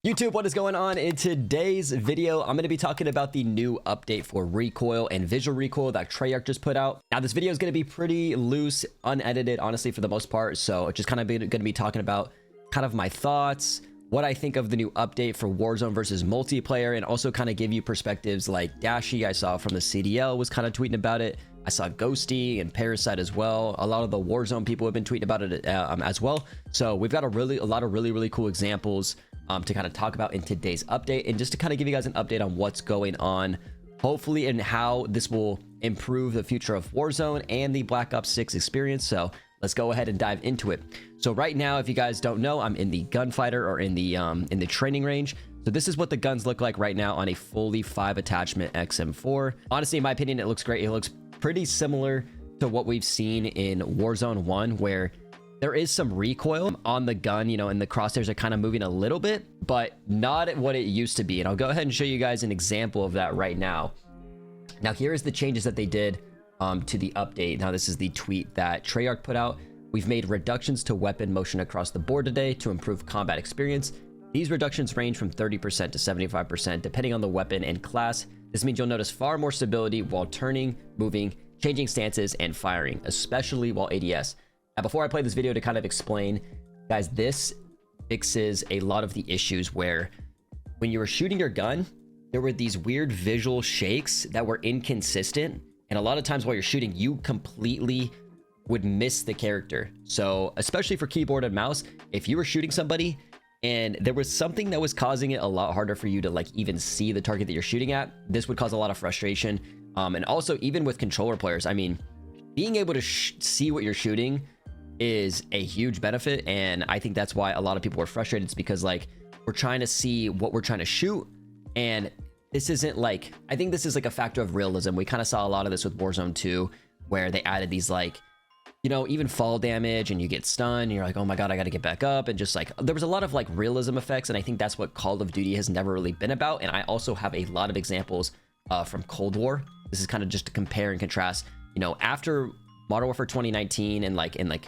YouTube, what is going on? In today's video, I'm going to be talking about the new update for recoil and visual recoil that Treyarch just put out. Now, this video is going to be pretty loose, unedited, honestly, for the most part. So just kind of going to be talking about kind of my thoughts, what I think of the new update for Warzone versus multiplayer, and also kind of give you perspectives like Dashy, I saw from the CDL, was kind of tweeting about it. I saw Ghosty and Parasite as well. A lot of the Warzone people have been tweeting about it as well. So we've got a lot of really cool examples to kind of talk about in today's update, and just to kind of give you guys an update on what's going on, hopefully, and how this will improve the future of Warzone and the Black Ops 6 experience. So let's go ahead and dive into it. So right now, if you guys don't know, I'm in the gunfighter, or in the training range. So this is what the guns look like right now on a fully 5 attachment XM4. Honestly, in my opinion, it looks great. It looks pretty similar to what we've seen in Warzone 1, where there is some recoil on the gun, you know, and the crosshairs are kind of moving a little bit, but not what it used to be. And I'll go ahead and show you guys an example of that right now. Now, here is the changes that they did to the update. Now, this is the tweet that Treyarch put out. We've made reductions to weapon motion across the board today to improve combat experience. These reductions range from 30% to 75%, depending on the weapon and class. This means you'll notice far more stability while turning, moving, changing stances, and firing, especially while ADS. Now, before I play this video, to kind of explain, guys, this fixes a lot of the issues where when you were shooting your gun, there were these weird visual shakes that were inconsistent. And a lot of times while you're shooting, you completely would miss the character. So especially for keyboard and mouse, if you were shooting somebody and there was something that was causing it a lot harder for you to like even see the target that you're shooting at, this would cause a lot of frustration. And also, even with controller players, I mean, being able to see what you're shooting is a huge benefit, and I think that's why a lot of people are frustrated. It's because like we're trying to see what we're trying to shoot, and this isn't like, I think this is like a factor of realism. We kind of saw a lot of this with Warzone 2, where they added these like, you know, even fall damage, and you get stunned, and you're like, oh my god, I gotta get back up, and just like there was a lot of like realism effects, and I think that's what Call of Duty has never really been about. And I also have a lot of examples from Cold War. This is kind of just to compare and contrast, you know, after Modern Warfare 2019, and like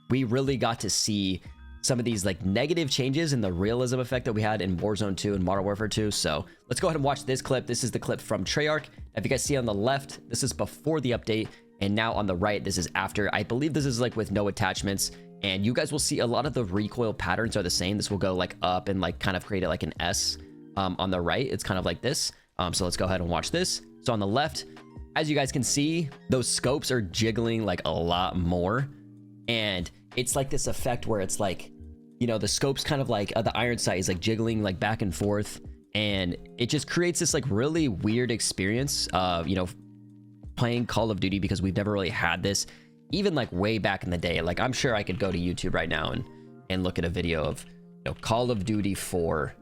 we really got to see some of these like negative changes in the realism effect that we had in Warzone 2 and Modern Warfare 2. So let's go ahead and watch this clip. This is the clip from Treyarch. If you guys see on the left, this is before the update, and now on the right, this is after. I believe this is like with no attachments, and you guys will see a lot of the recoil patterns are the same. This will go like up and like kind of create it like an S on the right. It's kind of like this. So let's go ahead and watch this. So on the left, as you guys can see, those scopes are jiggling like a lot more, and it's like this effect where it's like, you know, the scope's kind of like the iron sight is like jiggling like back and forth, and it just creates this like really weird experience of, you know, playing Call of Duty, because we've never really had this, even like way back in the day. Like I'm sure I could go to YouTube right now and look at a video of, you know, Call of Duty 4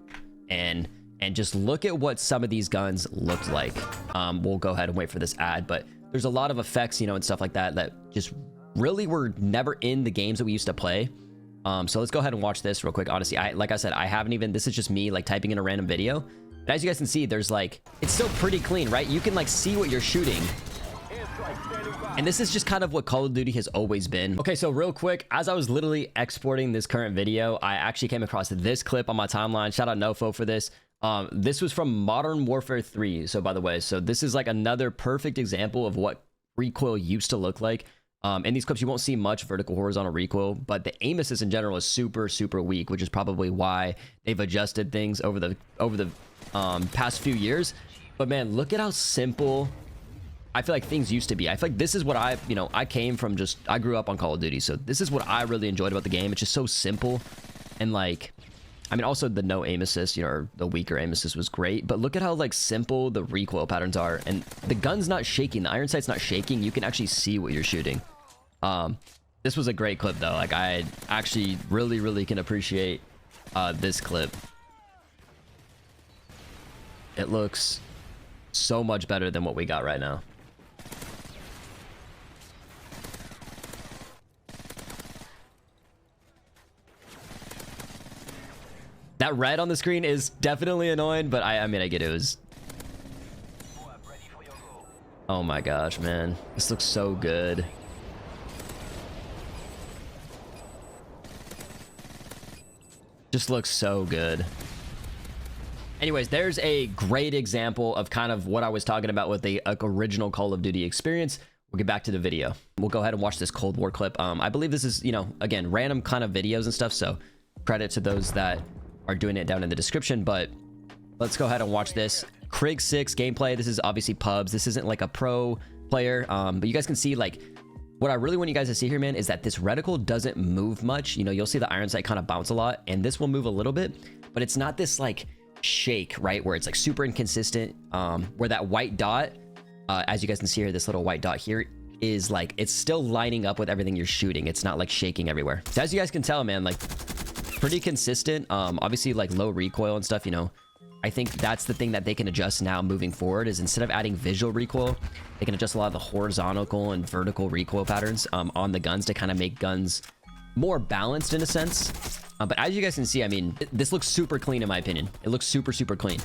and just look at what some of these guns looked like. We'll go ahead and wait for this ad, but there's a lot of effects, you know, and stuff like that that just really were never in the games that we used to play. So let's go ahead and watch this real quick. Honestly, like I said, I haven't even, this is just me like typing in a random video, but as you guys can see, there's like, it's still pretty clean, right? You can like see what you're shooting, and this is just kind of what Call of Duty has always been. Okay, so real quick, as I was literally exporting this current video, I actually came across this clip on my timeline. Shout out Nofo for this. This was from Modern Warfare 3. So by the way, so this is like another perfect example of what recoil used to look like. In these clips, you won't see much vertical horizontal recoil, but the aim assist in general is super weak, which is probably why they've adjusted things over the past few years. But man, look at how simple I feel like things used to be. I feel like this is what I came from, I grew up on Call of Duty, so this is what I really enjoyed about the game. It's just so simple, and like, I mean, also the no aim assist, you know, or the weaker aim assist was great, but look at how like simple the recoil patterns are, and the gun's not shaking, the iron sight's not shaking. You can actually see what you're shooting. This was a great clip though. Like I actually really can appreciate this clip. It looks so much better than what we got right now. That red on the screen is definitely annoying, but I mean, I get it. It was... Oh my gosh, man. This looks so good. Just looks so good. Anyways, there's a great example of kind of what I was talking about with the original Call of Duty experience. We'll get back to the video. We'll go ahead and watch this Cold War clip. I believe this is, you know, again, random kind of videos and stuff. So credit to those that are doing it down in the description. But let's go ahead and watch this. Krig 6 gameplay. This is obviously pubs. This isn't like a pro player. But you guys can see, like, what I really want you guys to see here, man, is that this reticle doesn't move much. You know, you'll see the iron sight kind of bounce a lot, and this will move a little bit, but it's not this like shake, right, where it's like super inconsistent. Where that white dot, as you guys can see here, this little white dot here is like, it's still lining up with everything you're shooting. It's not like shaking everywhere. So as you guys can tell, man, like pretty consistent. Obviously like low recoil and stuff, you know. I think that's the thing that they can adjust now moving forward, is instead of adding visual recoil, they can adjust a lot of the horizontal and vertical recoil patterns on the guns to kind of make guns more balanced in a sense. But as you guys can see, I mean, this looks super clean in my opinion. It looks super, super clean.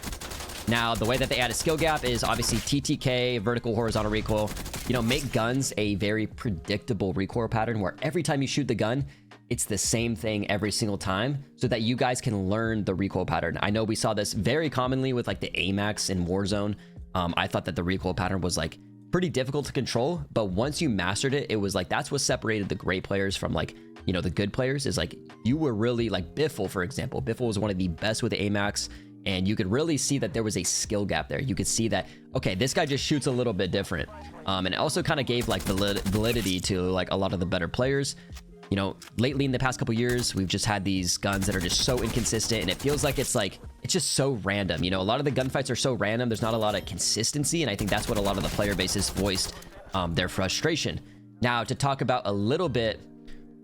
Now, the way that they add a skill gap is obviously TTK, vertical, horizontal recoil. You know, make guns a very predictable recoil pattern where every time you shoot the gun, it's the same thing every single time, so that you guys can learn the recoil pattern. I know we saw this very commonly with like the AMAX in Warzone. I thought that the recoil pattern was like pretty difficult to control, but once you mastered it, it was like, that's what separated the great players from like, you know, the good players, is like, you were really like Biffle, for example. Biffle was one of the best with the AMAX, and you could really see that there was a skill gap there. You could see that, okay, this guy just shoots a little bit different. And it also kind of gave like validity to like a lot of the better players. You know, lately in the past couple years, we've just had these guns that are just so inconsistent, and it feels like it's just so random. You know, a lot of the gunfights are so random. There's not a lot of consistency, and I think that's what a lot of the player bases voiced their frustration. Now, to talk about a little bit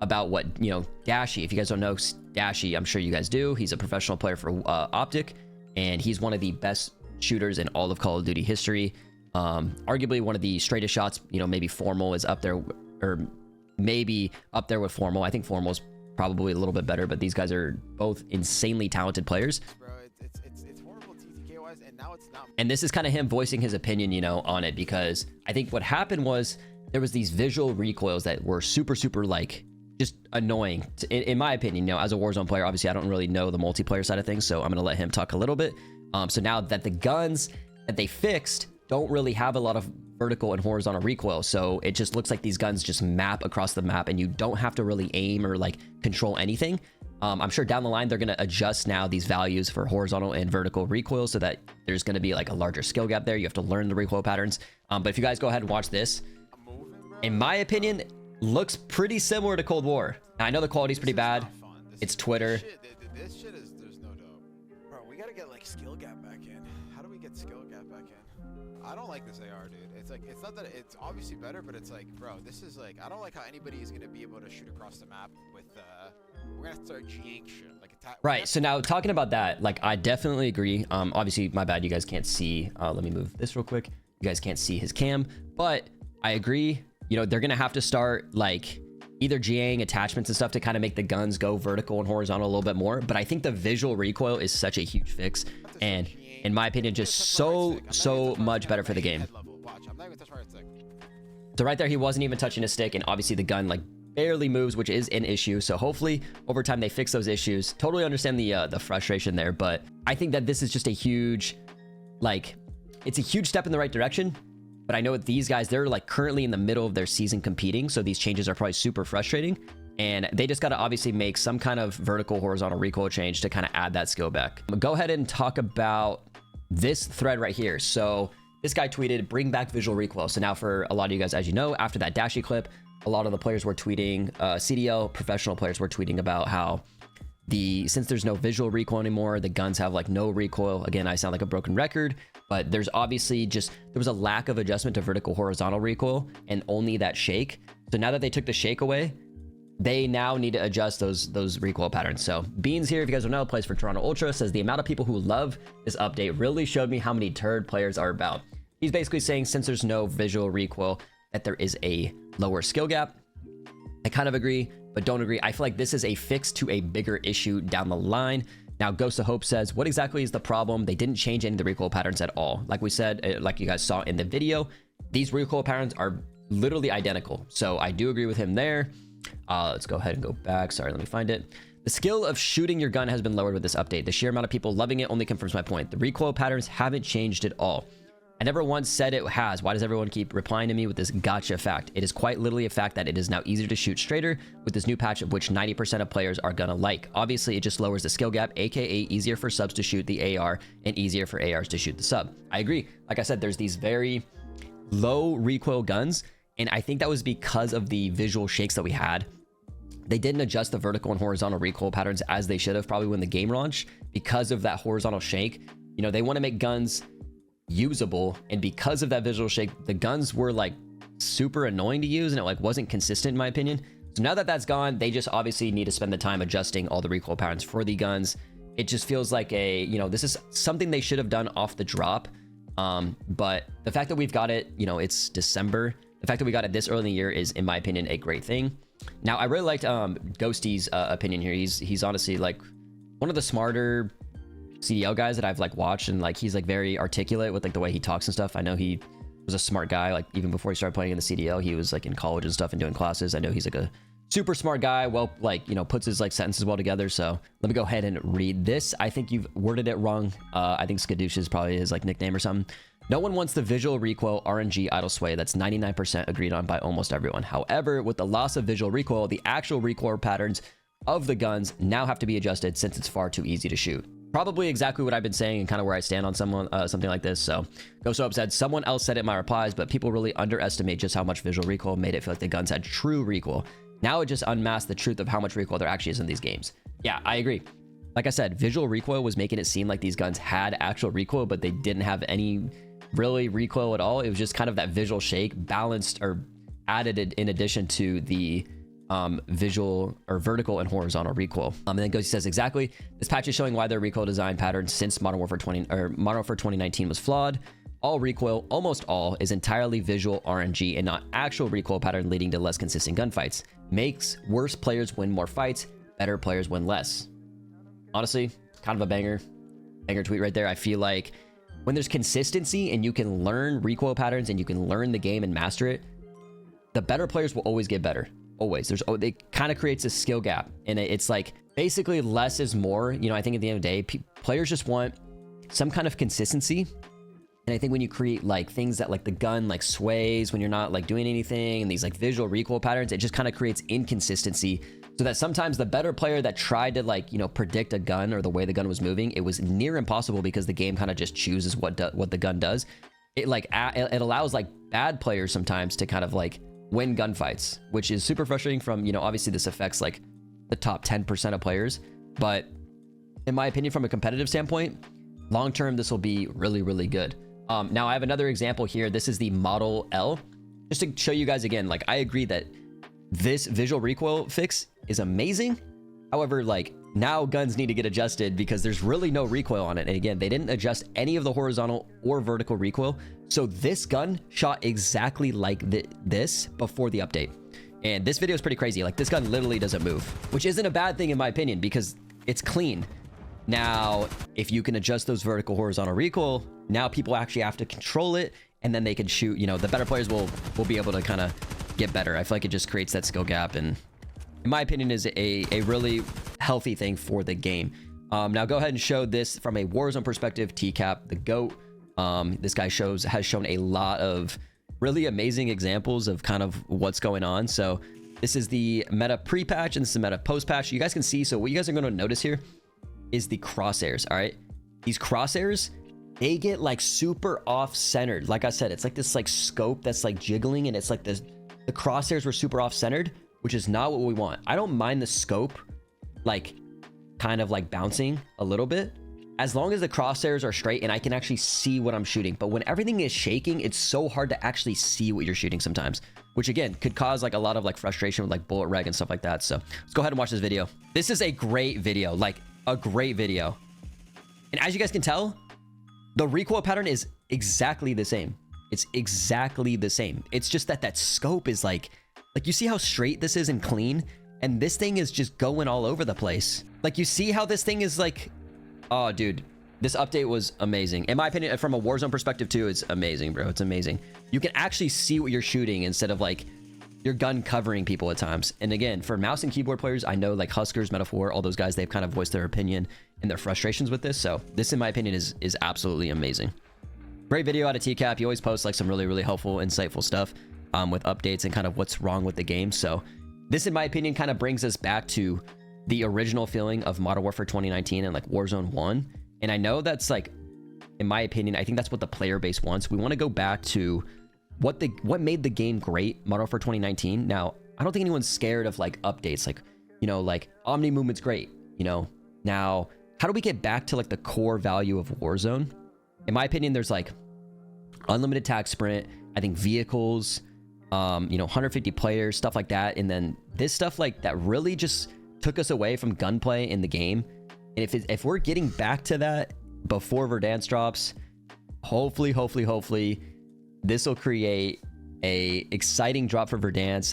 about what, you know, Dashy, if you guys don't know Dashy, I'm sure you guys do. He's a professional player for Optic, and he's one of the best shooters in all of Call of Duty history. Arguably one of the straightest shots. You know, maybe Formal is up there, or maybe up there with Formal. I think Formal is probably a little bit better, but these guys are both insanely talented players. Bro, it's horrible TTK wise, and now it's not. And this is kind of him voicing his opinion, you know, on it, because I think what happened was there was these visual recoils that were super, super like just annoying in my opinion. You know, as a Warzone player, obviously I don't really know the multiplayer side of things, so I'm gonna let him talk a little bit. So now that the guns that they fixed don't really have a lot of vertical and horizontal recoil, so it just looks like these guns just map across the map, and you don't have to really aim or like control anything. I'm sure down the line they're going to adjust now these values for horizontal and vertical recoil, so that there's going to be like a larger skill gap there. You have to learn the recoil patterns. But if you guys go ahead and watch this, in my opinion, looks pretty similar to Cold War. I know the quality's pretty bad. It's Twitter. This shit is, there's no doubt. Bro, we gotta get like skill gap back in. How do we get skill gap back in? I don't like this AR, dude. It's like, it's not that it's obviously better, but it's like, bro, this is like, I don't like how anybody is gonna be able to shoot across the map with we're gonna have to start G-ing shit like right. So now talking about that, like, I definitely agree. Obviously my bad, you guys can't see. Let me move this real quick. You guys can't see his cam, but I agree. You know, they're gonna have to start like either GAing attachments and stuff to kind of make the guns go vertical and horizontal a little bit more. But I think the visual recoil is such a huge fix, and in my opinion, just so much better for the game. So right there, he wasn't even touching his stick, and obviously the gun like barely moves, which is an issue. So hopefully over time they fix those issues. Totally understand the frustration there, but I think that this is just a huge, like, it's a huge step in the right direction. But I know with these guys, they're like currently in the middle of their season competing, so these changes are probably super frustrating, and they just got to obviously make some kind of vertical horizontal recoil change to kind of add that skill back. I'm gonna go ahead and talk about this thread right here. So this guy tweeted, bring back visual recoil. So now for a lot of you guys, as you know, after that Dashy clip, a lot of the players were tweeting, CDL professional players were tweeting about how since there's no visual recoil anymore, the guns have like no recoil. Again, I sound like a broken record, but there's obviously there was a lack of adjustment to vertical horizontal recoil and only that shake. So now that they took the shake away, they now need to adjust those recoil patterns. So Beans here, if you guys don't know, plays for Toronto Ultra, says the amount of people who love this update really showed me how many turd players are about. He's basically saying since there's no visual recoil, that there is a lower skill gap. I kind of agree, but don't agree. I feel like this is a fix to a bigger issue down the line. Now, Ghost of Hope says, what exactly is the problem? They didn't change any of the recoil patterns at all. Like we said, like you guys saw in the video, these recoil patterns are literally identical. So I do agree with him there. Let's go ahead and go back. Sorry, let me find it. The skill of shooting your gun has been lowered with this update. The sheer amount of people loving it only confirms my point. The recoil patterns haven't changed at all. I never once said it has. Why does everyone keep replying to me with this gotcha fact? It is quite literally a fact that it is now easier to shoot straighter with this new patch, of which 90% of players are gonna like. Obviously, it just lowers the skill gap, aka easier for subs to shoot the AR and easier for ARs to shoot the sub. I agree. Like I said, there's these very low recoil guns, and I think that was because of the visual shakes that we had. They didn't adjust the vertical and horizontal recoil patterns as they should have probably when the game launched because of that horizontal shake. You know, they want to make guns usable, and because of that visual shake, the guns were like super annoying to use, and it like wasn't consistent in my opinion. So now that that's gone, they just obviously need to spend the time adjusting all the recoil patterns for the guns. It just feels like a, you know, this is something they should have done off the drop. But the fact that we've got it, you know, it's December. The fact that we got it this early in the year is, in my opinion, a great thing. Now, I really liked Ghosty's opinion here. He's honestly like one of the smarter CDL guys that I've like watched, and like he's like very articulate with like the way he talks and stuff. I know he was a smart guy, like even before he started playing in the CDL, he was like in college and stuff and doing classes. I know he's like a super smart guy, well, like, you know, puts his like sentences well together. So let me go ahead and read this. I think you've worded it wrong. I think Skadoosh is probably his like nickname or something. No one wants the visual recoil RNG idle sway. That's 99% agreed on by almost everyone. However, with the loss of visual recoil, the actual recoil patterns of the guns now have to be adjusted since it's far too easy to shoot. Probably exactly what I've been saying and kind of where I stand on something like this. So GoSoap said, someone else said it in my replies, but people really underestimate just how much visual recoil made it feel like the guns had true recoil. Now it just unmasked the truth of how much recoil there actually is in these games. Yeah, I agree. Like I said, visual recoil was making it seem like these guns had actual recoil, but they didn't have any really recoil at all. It was just kind of that visual shake balanced or added in addition to the visual or vertical and horizontal recoil. And then Ghosty says, exactly, this patch is showing why their recoil design pattern since Modern Warfare 2019 was flawed. All recoil, almost all, is entirely visual RNG and not actual recoil pattern, leading to less consistent gunfights. Makes worse players win more fights, better players win less. Honestly, kind of a banger tweet right there. I feel like when there's consistency and you can learn recoil patterns and you can learn the game and master it, the better players will always get better. Always. It kind of creates a skill gap, and it's like basically less is more. You know, I think at the end of the day, players just want some kind of consistency. And I think when you create like things that like the gun like sways when you're not like doing anything, and these like visual recoil patterns, it just kind of creates inconsistency, so that sometimes the better player that tried to like, you know, predict a gun or the way the gun was moving, it was near impossible because the game kind of just chooses what the gun does. It like it allows like bad players sometimes to kind of like win gunfights, which is super frustrating from, you know, obviously this affects like the top 10% of players, but in my opinion, from a competitive standpoint, long term this will be really, really good. Now I have another example here. This is the Model L, just to show you guys again, like I agree that this visual recoil fix is amazing. However, like now guns need to get adjusted because there's really no recoil on it. And again, they didn't adjust any of the horizontal or vertical recoil. So this gun shot exactly like this before the update. And this video is pretty crazy. Like this gun literally doesn't move, which isn't a bad thing in my opinion because it's clean. Now, if you can adjust those vertical horizontal recoil, now people actually have to control it, and then they can shoot, you know, the better players will be able to kind of get better. I feel like it just creates that skill gap, and in my opinion is a really healthy thing for the game. Now go ahead and show this from a Warzone perspective. TCap, the GOAT. This guy has shown a lot of really amazing examples of kind of what's going on. So this is the meta pre-patch and this is the meta post-patch. You guys can see, so what you guys are going to notice here is the crosshairs. All right, these crosshairs, they get like super off-centered. Like I said, it's like this like scope that's like jiggling, and it's like the crosshairs were super off-centered, which is not what we want. I don't mind the scope like kind of like bouncing a little bit, as long as the crosshairs are straight and I can actually see what I'm shooting. But when everything is shaking, it's so hard to actually see what you're shooting sometimes, which again could cause like a lot of like frustration with like bullet reg and stuff like that. So let's go ahead and watch this video. This is a great video, like a great video. And as you guys can tell, the recoil pattern is exactly the same. It's exactly the same. It's just that that scope is like you see how straight this is and clean, and this thing is just going all over the place. Like you see how this thing is like, oh dude, this update was amazing. In my opinion, from a Warzone perspective too, it's amazing, bro. It's amazing. You can actually see what you're shooting instead of like your gun covering people at times. And again, for mouse and keyboard players, I know like Huskers, Metaphor, all those guys, they've kind of voiced their opinion and their frustrations with this. So this, in my opinion, is absolutely amazing. Great video out of TCAP. He always posts like some really helpful, insightful stuff with updates and kind of what's wrong with the game. So this, in my opinion, kind of brings us back to the original feeling of Modern Warfare 2019 and like Warzone 1. And I know that's like, in my opinion, I think that's what the player base wants. We want to go back to what made the game great, Modern Warfare 2019. Now, I don't think anyone's scared of like updates, like, you know, like Omni movement's great, you know. Now, how do we get back to like the core value of Warzone? In my opinion, there's like unlimited tag sprint, I think vehicles, you know, 150 players, stuff like that. And then this stuff like that really just took us away from gunplay in the game. And if we're getting back to that before Verdansk drops, hopefully this will create a exciting drop for Verdansk.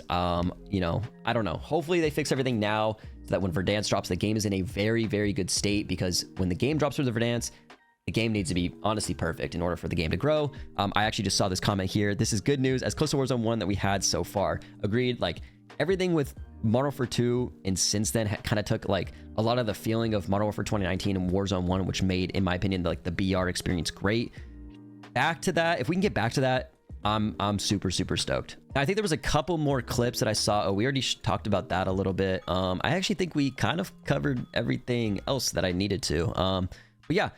You know, I don't know. Hopefully they fix everything now so that when Verdansk drops, the game is in a very good state, because when the game drops for the Verdansk, the game needs to be honestly perfect in order for the game to grow. I actually just saw this comment here. This is good news, as close to Warzone 1 that we had so far. Agreed. Like everything with Modern Warfare 2 and since then kind of took like a lot of the feeling of Modern Warfare 2019 and Warzone 1, which made, in my opinion, like the BR experience great. Back to that, if we can get back to that, I'm super stoked. Now, I think there was a couple more clips that I saw. Oh, we already talked about that a little bit. I actually think we kind of covered everything else that I needed to. But yeah,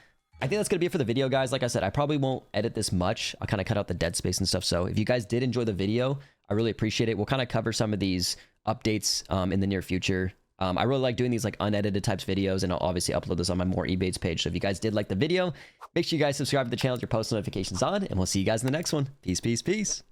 I think that's gonna be it for the video, guys. Like I said, I probably won't edit this much. I'll kind of cut out the dead space and stuff. So if you guys did enjoy the video, I really appreciate it. We'll kind of cover some of these updates in the near future. I really like doing these like unedited types videos, and I'll obviously upload this on my More Ebates page. So if you guys did like the video, make sure you guys subscribe to the channel with your post notifications on, and we'll see you guys in the next one. Peace.